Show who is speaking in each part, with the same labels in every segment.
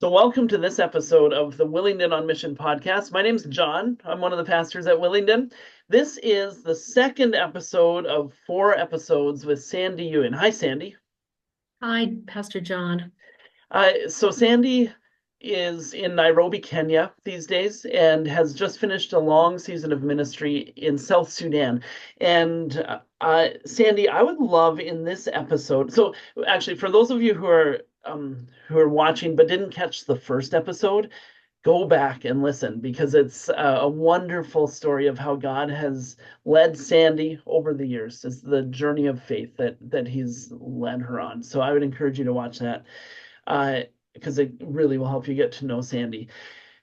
Speaker 1: So, welcome to this episode of the Willingdon on Mission podcast. My name's John. I'm one of the pastors at Willingdon. This is the second episode of 4 episodes with Sandy Ewan. Hi, Sandy.
Speaker 2: Hi, Pastor John.
Speaker 1: So, Sandy is in Nairobi, Kenya these days and has just finished a long season of ministry in South Sudan. And Sandy, I would love in this episode. So, actually, for those of you who are watching but didn't catch the first episode, go back and listen because it's a wonderful story of how God has led Sandy over the years. It's the journey of faith that He's led her on. So I would encourage you to watch that uh, because it really will help you get to know Sandy.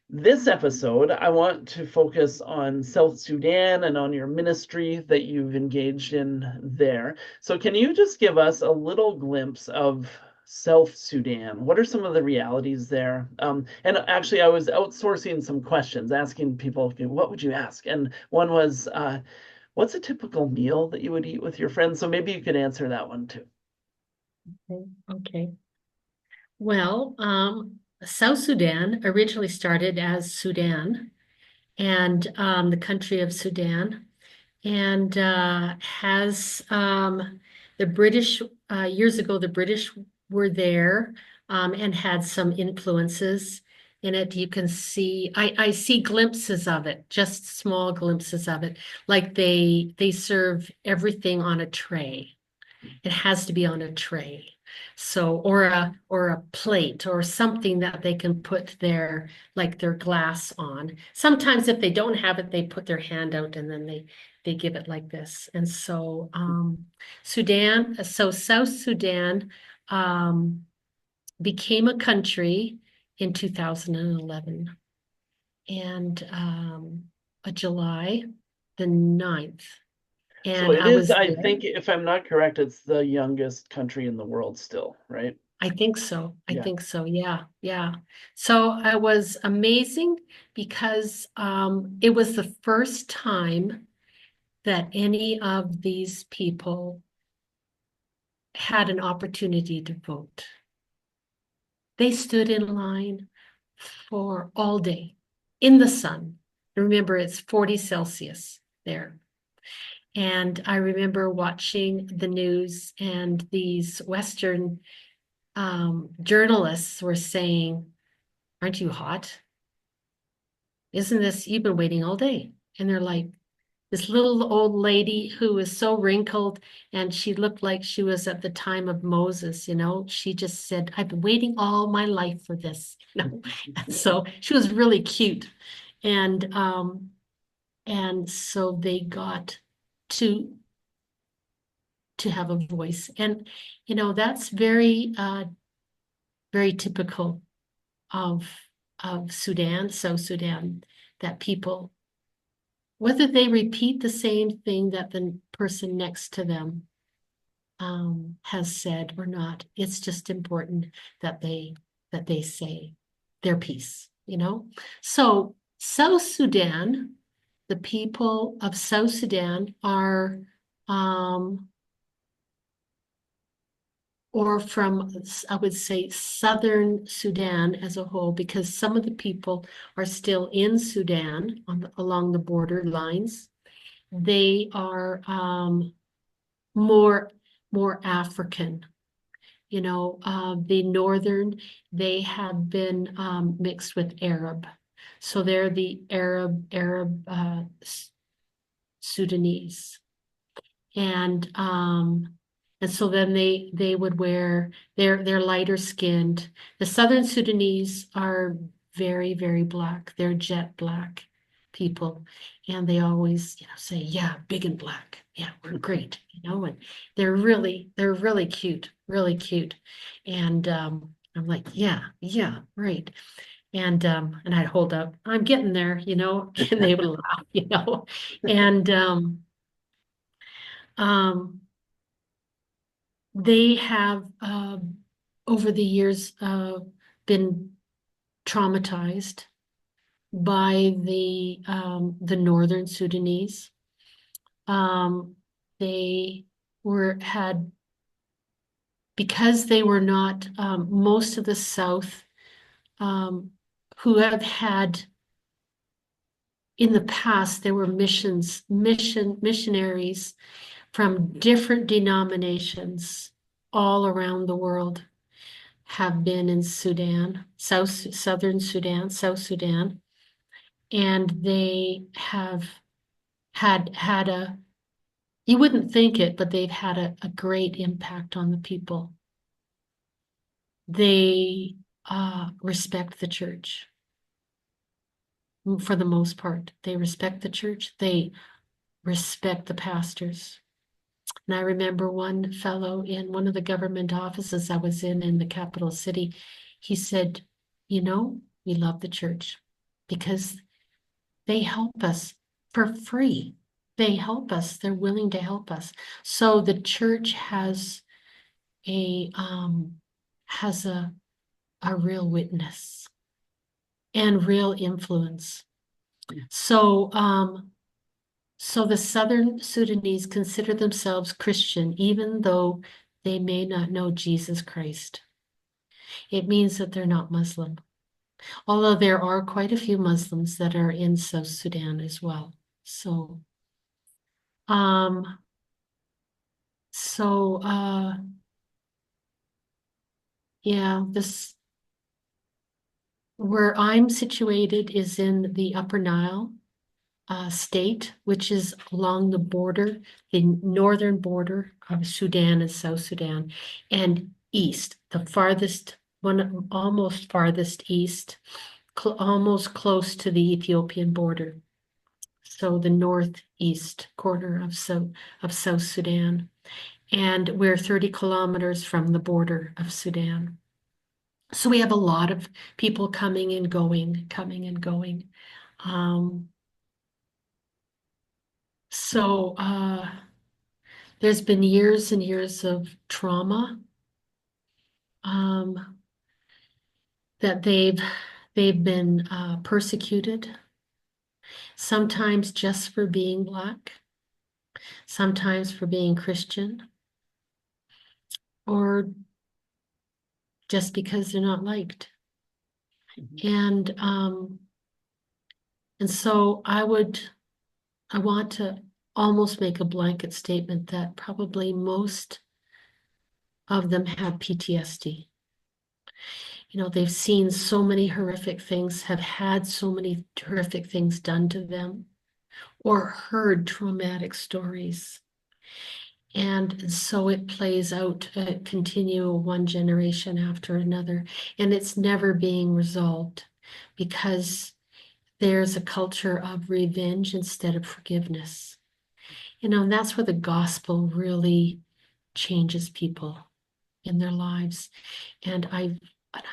Speaker 1: This episode, I want to focus on South Sudan and on your ministry that you've engaged in there. So, can you just give us a little glimpse of South Sudan? What are some of the realities there? And actually, I was outsourcing some questions, asking people, okay, what would you ask? And one was, what's a typical meal that you would eat with your friends? So maybe you could answer that one too.
Speaker 2: Okay. Well, South Sudan originally started as Sudan and the country of Sudan, and has the British years ago. The British were there and had some influences in it. You can see, I see glimpses of it, just small glimpses of it, like they serve everything on a tray. It has to be on a tray. So, or a plate or something that they can put their glass on. Sometimes if they don't have it, they put their hand out and then they give it like this. And so South Sudan um became a country in 2011, and July the 9th.
Speaker 1: So
Speaker 2: And
Speaker 1: it
Speaker 2: I
Speaker 1: is,
Speaker 2: was
Speaker 1: I
Speaker 2: there.
Speaker 1: think, if I'm not correct, it's the youngest country in the world still, right?
Speaker 2: I think so. I
Speaker 1: Yeah.
Speaker 2: think so. Yeah. Yeah. So it was amazing because it was the first time that any of these people had an opportunity to vote. They stood in line for all day in the sun. Remember, it's 40 Celsius there. And I remember watching the news, and these Western journalists were saying, "Aren't you hot? Isn't this, you've been waiting all day?" And they're like, this little old lady who was so wrinkled, and she looked like she was at the time of Moses, she just said, "I've been waiting all my life for this." And so she was really cute. And and so they got to to have a voice. And that's very typical of Sudan, South Sudan, that people, whether they repeat the same thing that the person next to them has said or not, it's just important that they say their piece. So South Sudan, the people of South Sudan are um, or from, I would say, southern Sudan as a whole, because some of the people are still in Sudan along the border lines. They are more more African. The northern, they have been mixed with Arab, so they're the Arab Sudanese. And so then they would wear, they're lighter skinned. The Southern Sudanese are very black. They're jet black people, and they always say, "Yeah, big and black. Yeah, we're great." And they're really cute, really cute. And I'm like, "Yeah, yeah, right." And I'd hold up, "I'm getting there," and they would laugh. And um they have, over the years, been traumatized by the Northern Sudanese. Um, they had, because they were not, most of the South who have had in the past, there were missionaries from different denominations all around the world have been in Sudan, Southern Sudan, South Sudan, and they have had a, you wouldn't think it, but they've had a great impact on the people. They respect the church for the most part. They respect the church. They respect the pastors. And I remember one fellow in one of the government offices I was in the capital city, he said, you know, we love the church because they help us for free. They help us. They're willing to help us. So the church a has a real witness and real influence. So the Southern Sudanese consider themselves Christian, even though they may not know Jesus Christ. It means that they're not Muslim, although there are quite a few Muslims that are in South Sudan as well. So, um, so yeah, this where I'm situated is in the Upper Nile state, which is along the border, the northern border of Sudan and South Sudan, and east, the farthest one, almost farthest east, almost close to the Ethiopian border. So the northeast corner of South Sudan. And we're 30 kilometers from the border of Sudan. So we have a lot of people coming and going, coming and going. Um, So there's been years and years of trauma um, that they've been persecuted, sometimes just for being Black, sometimes for being Christian, or just because they're not liked. And so I want to almost make a blanket statement that probably most of them have PTSD. You know, they've seen so many horrific things, have had so many horrific things done to them, or heard traumatic stories. And so it plays out, continue one generation after another, and it's never being resolved because there's a culture of revenge instead of forgiveness. You know, and that's where the gospel really changes people in their lives. And I've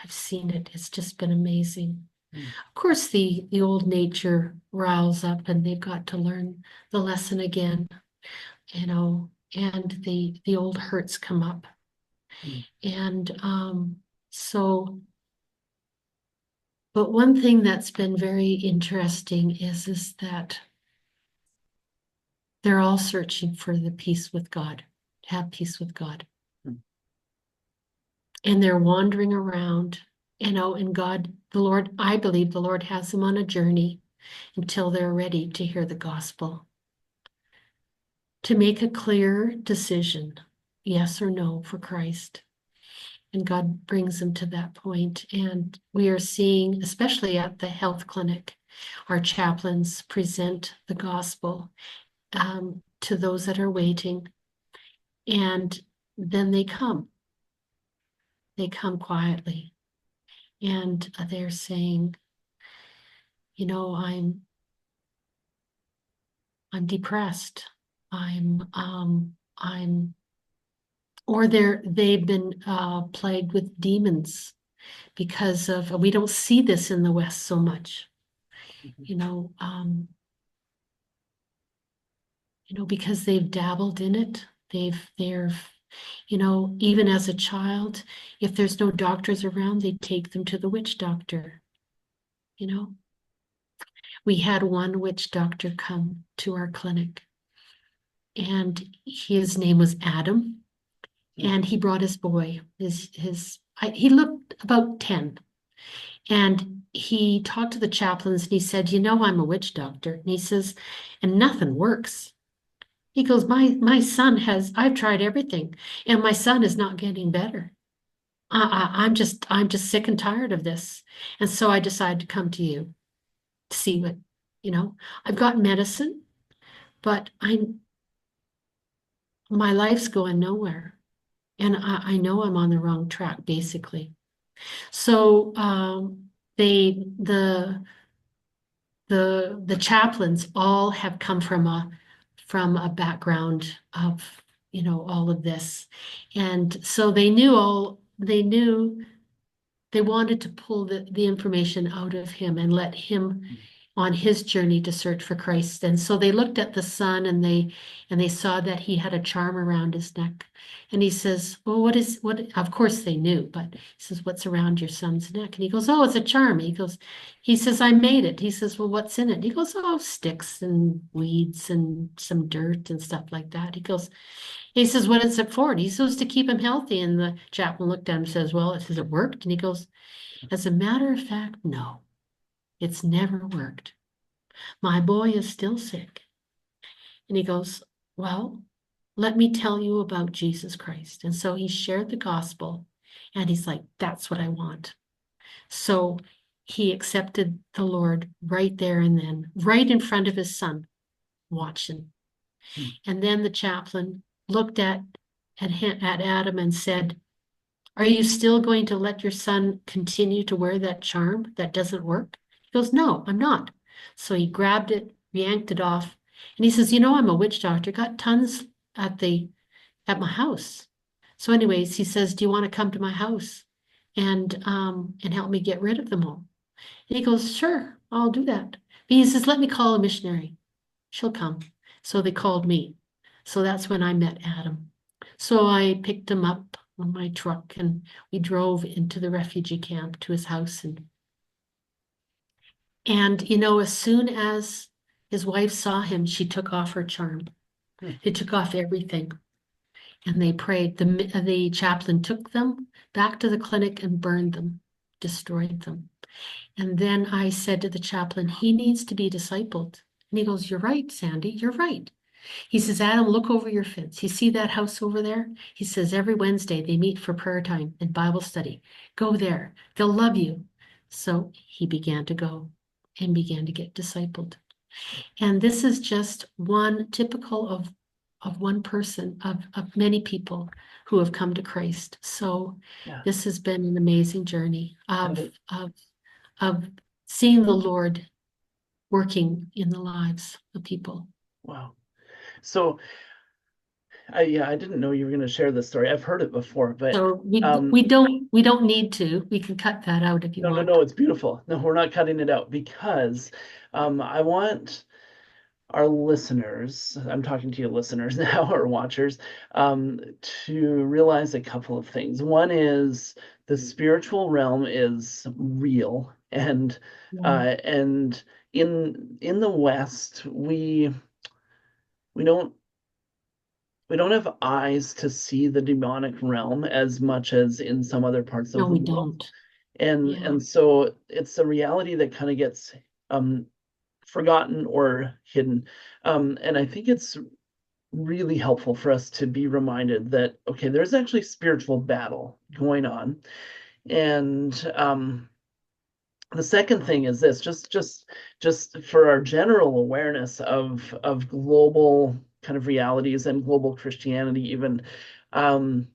Speaker 2: seen it. It's just been amazing. Of course, the old nature riles up, and they've got to learn the lesson again, you know, and the old hurts come up. And so, but one thing that's been very interesting is that they're all searching for the peace with God, to have peace with God. And they're wandering around, you know, and God, the Lord, I believe the Lord has them on a journey until they're ready to hear the gospel, to make a clear decision, yes or no, for Christ. And God brings them to that point. And we are seeing, especially at the health clinic, our chaplains present the gospel to those that are waiting. And then they come quietly. And they're saying, you know, I'm depressed. I'm or they've been plagued with demons because of, we don't see this in the West so much, you know, because they've dabbled in it. They're, you know, even as a child, if there's no doctors around, they take them to the witch doctor, you know. We had one witch doctor come to our clinic, and his name was Adam, and he brought his boy. He looked about 10, And he talked to the chaplains and he said, I'm a witch doctor. And he says, and nothing works. He goes, my son I've tried everything, and my son is not getting better. I'm just sick and tired of this. And so I decided to come to you to see what, you know, I've got medicine, but my life's going nowhere. And I know I'm on the wrong track, basically. So they the chaplains all have come from a background of all of this, and so they knew they wanted to pull the information out of him and let him on his journey to search for Christ. And so they looked at the son and they saw that he had a charm around his neck. And he says, well, what, of course they knew, but he says, what's around your son's neck? And he goes, oh, it's a charm. He says, I made it. He says, well, what's in it? He goes, oh, sticks and weeds and some dirt and stuff like that. He says, what is it for? And he says, to keep him healthy. And the chaplain looked at him and says, well, has it worked? And he goes, as a matter of fact, no, it's never worked. My boy is still sick. And he goes, well, let me tell you about Jesus Christ. And so he shared the gospel and he's like, that's what I want. So he accepted the Lord right there and then, right in front of his son, watching.
Speaker 1: Hmm.
Speaker 2: And then the chaplain looked at Adam and said, are you still going to let your son continue to wear that charm that doesn't work? He goes, no, I'm not. So he grabbed it, yanked it off, and he says, I'm a witch doctor, got tons at my house. So, anyways, he says, do you want to come to my house and help me get rid of them all? And he goes, sure, I'll do that. But he says, let me call a missionary. She'll come. So they called me. So that's when I met Adam. So I picked him up on my truck and we drove into the refugee camp to his house. And as soon as his wife saw him, she took off her charm.
Speaker 1: Hmm.
Speaker 2: She took off everything. And they prayed. The chaplain took them back to the clinic and burned them, destroyed them. And then I said to the chaplain, he needs to be discipled. And he goes, you're right, Sandy, you're right. He says, Adam, look over your fence. You see that house over there? He says, every Wednesday they meet for prayer time and Bible study. Go there. They'll love you. So he began to go and began to get discipled. And this is just one typical of one person, of many people who have come to Christ. So
Speaker 1: Yeah.
Speaker 2: this has been an amazing journey
Speaker 1: And
Speaker 2: of seeing the Lord working in the lives of people.
Speaker 1: wow. So I didn't know you were going to share this story. I've heard it before, but
Speaker 2: So we
Speaker 1: um,
Speaker 2: we don't we don't need to. We can cut that out if you
Speaker 1: no, no,
Speaker 2: want.
Speaker 1: no, it's beautiful. No, we're not cutting it out because I want our listeners, I'm talking to you listeners now or watchers, to realize a couple of things. One is the spiritual realm is real, and
Speaker 2: Yeah.
Speaker 1: in the West, we don't we don't have eyes to see the demonic realm as much as in some other parts of
Speaker 2: No,
Speaker 1: the
Speaker 2: we
Speaker 1: world.
Speaker 2: don't. Yeah.
Speaker 1: And so it's a reality that kind of gets um, forgotten or hidden. And I think it's really helpful for us to be reminded that, okay, there's actually spiritual battle going on. And the second thing is this, just for our general awareness of global kind of realities and global Christianity even. Um,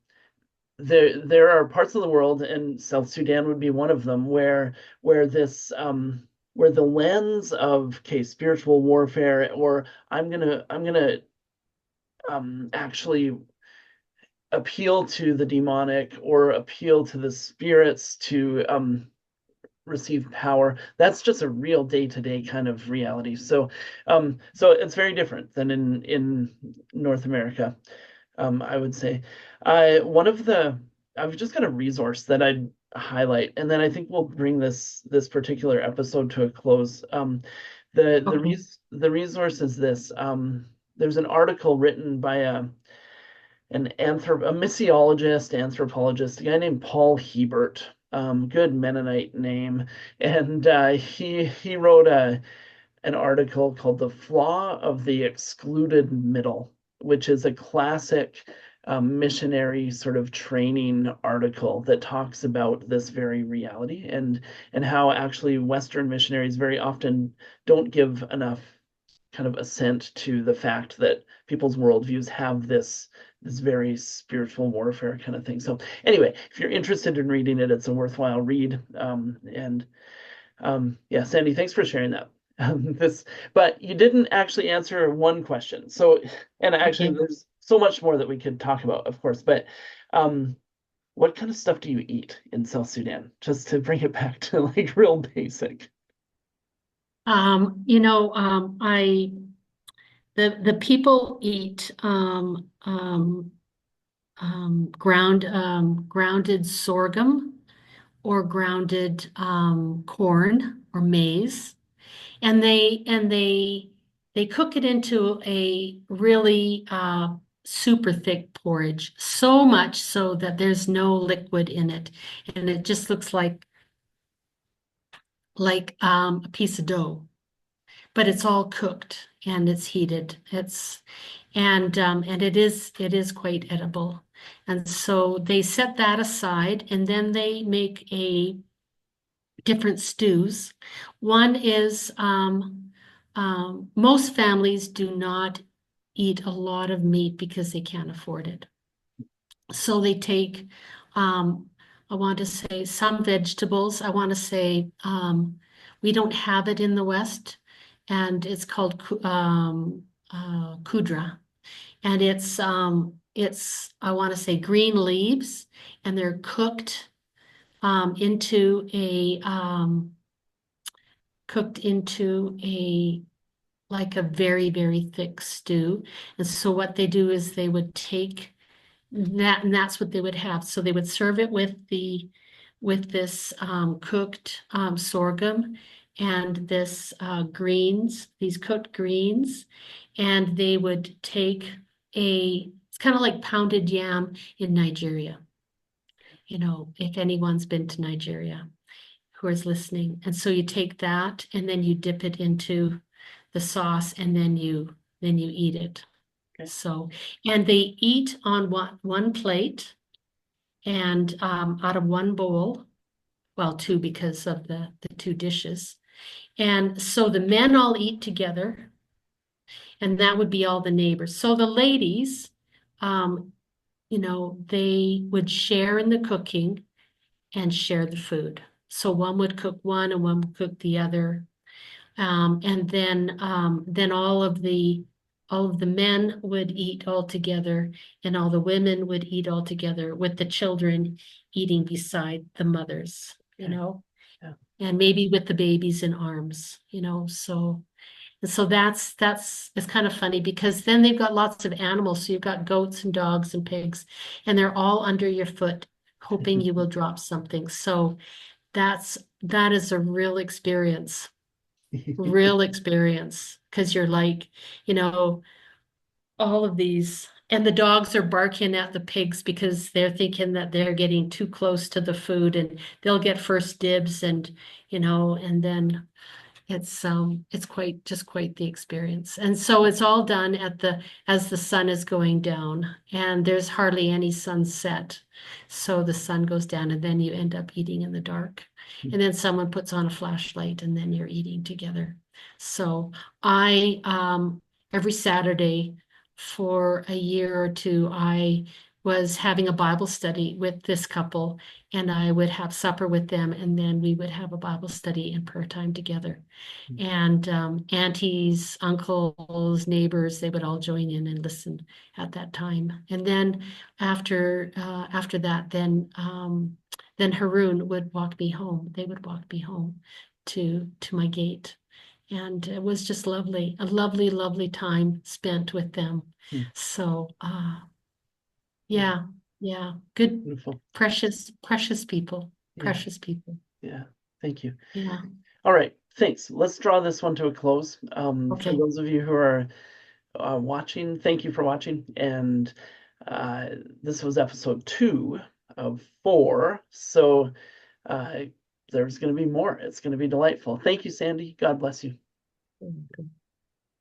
Speaker 1: there are parts of the world, and South Sudan would be one of them, where this where the lens of okay, spiritual warfare, or I'm gonna actually appeal to the demonic or appeal to the spirits to receive power. That's just a real day-to-day kind of reality. So it's very different than in North America. I would say. One of the I've just got a resource that I'd highlight, and then I think we'll bring this particular episode to a close.
Speaker 2: Okay.
Speaker 1: The resource is this. There's an article written by a missiologist, anthropologist, a guy named Paul Hebert, good Mennonite name, and he wrote an article called "The Flaw of the Excluded Middle," which is a classic missionary sort of training article that talks about this very reality and how actually Western missionaries very often don't give enough kind of assent to the fact that people's worldviews have this very spiritual warfare kind of thing. So anyway, if you're interested in reading it, it's a worthwhile read. And yeah, Sandy, thanks for sharing that. This, but you didn't actually answer one question. So, and actually,
Speaker 2: Okay.
Speaker 1: there's so much more that we could talk about, of course. But um, what kind of stuff do you eat in South Sudan? Just to bring it back to like real basic.
Speaker 2: I the people eat grounded sorghum or grounded corn or maize, and they cook it into a really super thick porridge, so much so that there's no liquid in it, and it just looks like a piece of dough, but it's all cooked and it's heated. And it is quite edible. And so they set that aside, and then they make a different stews. One is most families do not eat a lot of meat because they can't afford it. So they take, I want to say, some vegetables. I want to say we don't have it in the West, and it's called kudra, and it's I want to say green leaves, and they're cooked into a like a very, very thick stew. And so what they do is they would take that, and that's what they would have. So they would serve it with this cooked sorghum and these cooked greens, and they would take it's kind of like pounded yam in Nigeria. If anyone's been to Nigeria who is listening. And so you take that and then you dip it into the sauce, and then you eat it.
Speaker 1: Okay.
Speaker 2: So, and they eat on one plate and out of one bowl. Well, two because of the two dishes. And so the men all eat together, and that would be all the neighbors. So the ladies, um, they would share in the cooking and share the food. So one would cook one and one would cook the other. And then all of the men would eat all together, and all the women would eat all together, with the children eating beside the mothers,
Speaker 1: Okay. Yeah.
Speaker 2: and maybe with the babies in arms, so. And so it's kind of funny because then they've got lots of animals. So you've got goats and dogs and pigs, and they're all under your foot, hoping you will drop something. So that is a real experience, because you're like, you know, all of these, and the dogs are barking at the pigs because they're thinking that they're getting too close to the food and they'll get first dibs, and then it's quite the experience. And so it's all done as the sun is going down, and there's hardly any sunset. So the sun goes down and then you end up eating in the dark. And then someone puts on a flashlight and then you're eating together. So I every Saturday for a year or two, I was having a Bible study with this couple, and I would have supper with them, and then we would have a Bible study and prayer time together. And aunties, uncles, neighbors, they would all join in and listen at that time. And then after that, then Haroon would walk me home. They would walk me home to my gate. And it was just lovely, a lovely, lovely time spent with them.
Speaker 1: Hmm.
Speaker 2: So
Speaker 1: Yeah.
Speaker 2: yeah, yeah, good,
Speaker 1: Beautiful.
Speaker 2: precious, precious people,
Speaker 1: Yeah.
Speaker 2: precious people.
Speaker 1: Yeah. Thank you.
Speaker 2: Yeah.
Speaker 1: All right. Thanks. Let's draw this one to a close. For
Speaker 2: Okay.
Speaker 1: those of you who are watching, thank you for watching. And this was episode 2 of 4. So uh, there's going to be more. It's going to be delightful. Thank you, Sandy. God bless you.
Speaker 2: Mhm.